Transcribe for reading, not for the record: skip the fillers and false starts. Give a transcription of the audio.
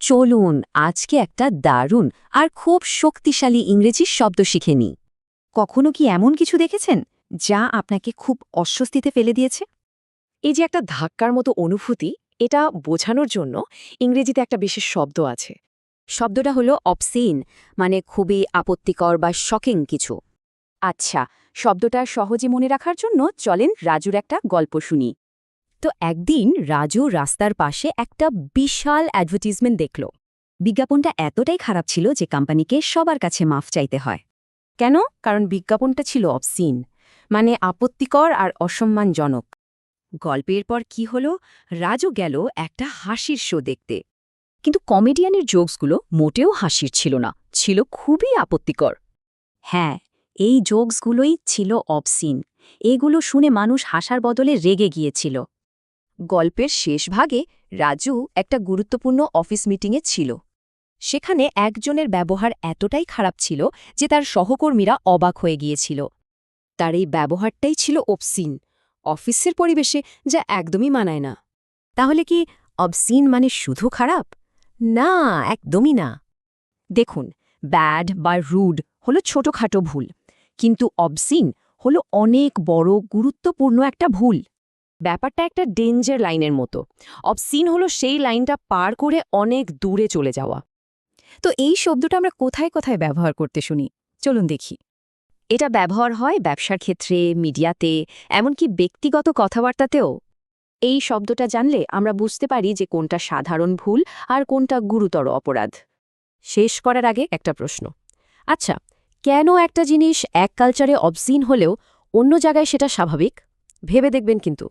চলুন আজকে একটা দারুণ আর খুব শক্তিশালী ইংরেজি শব্দ শিখে নিই। কখনো কি এমন কিছু দেখেছেন যা আপনাকে খুব অস্বস্তিতে ফেলে দিয়েছে? এই যে একটা ধাক্কার মতো অনুভূতি, এটা বোঝানোর জন্য ইংরেজিতে একটা বিশেষ শব্দ আছে। শব্দটা হলো অবসিন, মানে খুবই আপত্তিকর বা শকিং কিছু। আচ্ছা, শব্দটা সহজে মনে রাখার জন্য চলেন রাজুর একটা গল্প শুনি। তো একদিন রাজু রাস্তার পাশে একটা বিশাল অ্যাডভার্টিজমেন্ট দেখল। বিজ্ঞাপনটা এতটাই খারাপ ছিল যে কোম্পানিকে সবার কাছে মাফ চাইতে হয়। কেন? কারণ বিজ্ঞাপনটা ছিল অবসিন, মানে আপত্তিকর আর অসম্মানজনক। গল্পের পর কি হলো, রাজু গেল একটা হাসির শো দেখতে। কিন্তু কমেডিয়ানের জোকসগুলো মোটেও হাসির ছিল না, ছিল খুবই আপত্তিকর। হ্যাঁ, এই জোকসগুলোই ছিল অবসিন। এগুলো শুনে মানুষ হাসার বদলে রেগে গিয়েছিল। গল্পের শেষ ভাগে রাজু একটা গুরুত্বপূর্ণ অফিস মিটিংয়ে ছিল। সেখানে একজনের ব্যবহার এতটাই খারাপ ছিল যে তার সহকর্মীরা অবাক হয়ে গিয়েছিল। তার এই ব্যবহারটাই ছিল অবসিন, অফিসের পরিবেশে যা একদমই মানায় না। তাহলে কি অবসিন মানে শুধু খারাপ? না, একদমই না। দেখুন, ব্যাড বা রুড হলো ছোটখাটো ভুল, কিন্তু অবসিন হলো অনেক বড় গুরুত্বপূর্ণ একটা ভুল। ব্যাপারটা একটা ডেঞ্জার লাইনের মতো। অবসিন হলো সেই লাইনটা পার করে অনেক দূরে চলে যাওয়া। তো এই শব্দটা আমরা কোথায় কোথায় ব্যবহার করতে শুনি? চলুন দেখি। এটা ব্যবহার হয় ব্যবসার ক্ষেত্রে, মিডিয়াতে, এমনকি ব্যক্তিগত কথাবার্তাতেও। এই শব্দটা জানলে আমরা বুঝতে পারি যে কোনটা সাধারণ ভুল আর কোনটা গুরুতর অপরাধ। শেষ করার আগে একটা প্রশ্ন। আচ্ছা, কেন একটা জিনিস এক কালচারে অবসিন হলেও অন্য জায়গায় সেটা স্বাভাবিক? ভেবে দেখবেন কিন্তু।